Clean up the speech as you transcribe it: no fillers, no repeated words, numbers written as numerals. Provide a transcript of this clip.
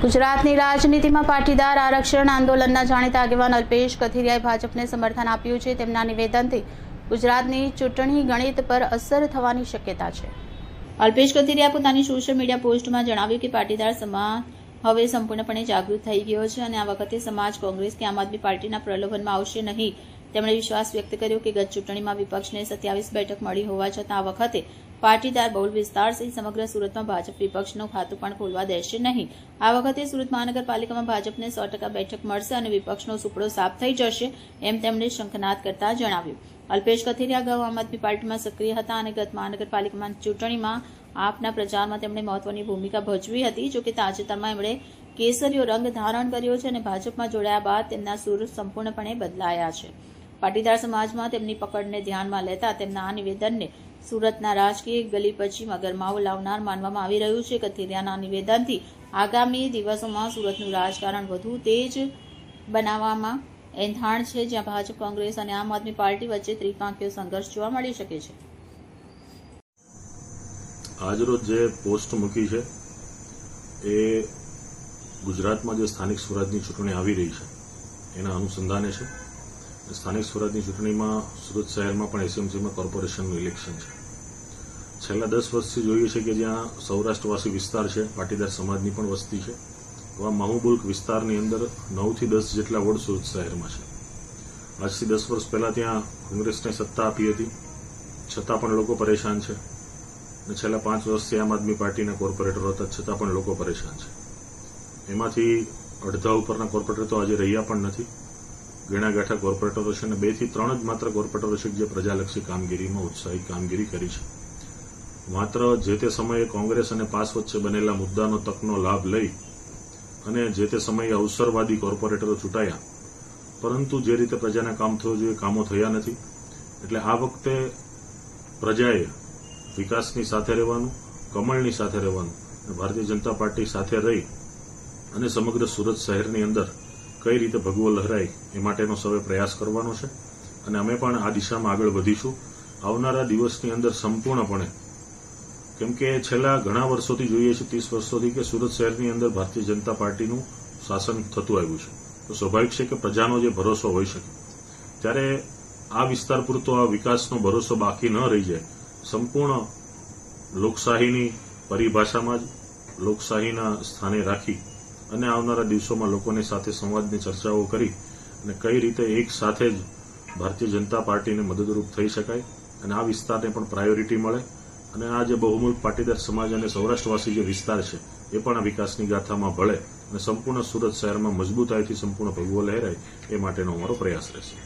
ગુજરાતની રાજનીતિમાં પાટીદાર આરક્ષણ આંદોલનના જાણીતા આગેવાન અલ્પેશ કથિરિયાએ ભાજપને સમર્થન આપ્યું છે। તેમના નિવેદનથી ગુજરાતની ચૂંટણી ગણિત પર અસર થવાની શક્યતા છે। અલ્પેશ કથિરિયાએ પોતાની સોશિયલ મીડિયા પોસ્ટમાં જણાવ્યું કે પાટીદાર સમાજ હવે સંપૂર્ણપણે જાગૃત થઈ ગયો છે અને આ વખતે સમાજ કોંગ્રેસ કે આમ આદમી પાર્ટીના પ્રલોભનમાં આવશે નહીં। તેમણે વિશ્વાસ વ્યક્ત કર્યો કે ગત ચૂંટણીમાં વિપક્ષને 27 બેઠક મળી હોવા છતાં આ વખતે પાટીદાર બહુલ વિસ્તાર સહિત સમગ્ર સુરતમાં ભાજપ વિપક્ષનું ખાતું પણ ખોલવા દેશે નહીં। આ વખતે સુરત મહાનગરપાલિકામાં ભાજપને 100% બેઠક મળશે અને વિપક્ષનો સુપડો સાફ થઈ જશે એમ તેમણે શંખનાદ કરતા જણાવ્યું। અલ્પેશ કથિરિયા અગાઉ આમ આદમી પાર્ટીમાં સક્રિય હતા અને ગત મહાનગરપાલિકામાં ચૂંટણીમાં આપના પ્રચારમાં તેમણે મહત્વની ભૂમિકા ભજવી હતી। જોકે તાજેતરમાં એમણે કેસરીયો રંગ ધારણ કર્યો છે અને ભાજપમાં જોડાયા બાદ તેમના સૂર સંપૂર્ણપણે બદલાયા છે। પાટીદાર સમાજમાં તેમની પકડને ધ્યાનમાં લેતા તેમના આ નિવેદનને સુરતના રાજકીય ગલીપચીમાં ગરમાવો લાવનાર માનવામાં આવી રહ્યું છે। કથિરિયાના નિવેદનથી આગામી દિવસોમાં સુરતનું રાજકારણ વધુ તેજ બનાવવામાં એંધાણ છે, જ્યાં ભાજપ, કોંગ્રેસ અને આમ આદમી પાર્ટી વચ્ચે ત્રિપાંખીય સંઘર્ષ જોવા મળી શકે છે। આજરોજ જે પોસ્ટ મૂકી છે એ ગુજરાતમાં જે સ્થાનિક સ્વરાજની ચૂંટણી આવી રહી છે એના અનુસંધાને છે। સ્થાનિક સ્વરાજની ચૂંટણીમાં સુરત શહેરમાં પણ એસએમસીમાં કોર્પોરેશનનું ઇલેક્શન છે। છેલ્લા 10 વર્ષથી જોઈએ છે કે જ્યાં સૌરાષ્ટ્રવાસી વિસ્તાર છે, પાટીદાર સમાજની પણ વસ્તી છે, એવા મહુબુલ્ક વિસ્તારની અંદર 9 થી 10 જેટલા વોર્ડ સુરત શહેરમાં છે। આજથી 10 વર્ષ પહેલા ત્યાં કોંગ્રેસને સત્તા આપી હતી, છતાં પણ લોકો પરેશાન છે અને છેલ્લા 5 વર્ષથી આમ આદમી પાર્ટીના કોર્પોરેટરો હતા, છતાં પણ લોકો પરેશાન છે। એમાંથી અડધા ઉપરના કોર્પોરેટર તો આજે રહ્યા પણ નથી। ગણાગાંઠા કોર્પોરેટરો છે અને 2 થી 3 જ માત્ર કોર્પોરેટરો છે જે પ્રજાલક્ષી કામગીરીમાં ઉત્સાહી કામગીરી કરી છે। માત્ર જે તે સમયે કોંગ્રેસ અને પાસ વચ્ચે બનેલા મુદ્દાનો તકનો લાભ લઈ અને જે તે સમયે અવસરવાદી કોર્પોરેટરો ચૂંટાયા, પરંતુ જે રીતે પ્રજાના કામ થયું જોઈએ કામો થયા નથી। એટલે આ વખતે પ્રજાએ વિકાસની સાથે રહેવાનું, કમળની સાથે રહેવાનું અને ભારતીય જનતા પાર્ટી સાથે રહી અને સમગ્ર સુરત શહેરની અંદર કઈ રીતે ભગવો લહેરાય એ માટેનો સૌએ પ્રયાસ કરવાનો છે અને અમે પણ આ દિશામાં આગળ વધીશું આવનારા દિવસની અંદર સંપૂર્ણપણે। કેમ કે છેલ્લા ઘણા વર્ષોથી જોઈએ છે, 30 વર્ષોથી કે સુરત શહેરની અંદર ભારતીય જનતા પાર્ટીનું શાસન થતું આવ્યું છે, તો સ્વાભાવિક છે કે પ્રજાનો જે ભરોસો હોઈ શકે, ત્યારે આ વિસ્તાર પૂરતો આ વિકાસનો ભરોસો બાકી ન રહી જાય। સંપૂર્ણ લોકશાહીની પરિભાષામાં જ લોકશાહીના સ્થાને રાખી અને આવનારા દિવસોમાં લોકોની સાથે સંવાદની ચર્ચાઓ કરી અને કઈ રીતે એક સાથે જ ભારતીય જનતા પાર્ટીને મદદરૂપ થઈ શકાય અને આ વિસ્તારને પણ પ્રાયોરિટી મળે અને આ જે બહુમુલ્ક પાટીદાર સમાજ અને સૌરાષ્ટ્રવાસી જે વિસ્તાર છે એ પણ આ વિકાસની ગાથામાં ભળે અને સંપૂર્ણ સુરત શહેરમાં મજબૂતાઈથી સંપૂર્ણ ભગવો લહેરાય એ માટેનો અમારો પ્રયાસ રહેશે।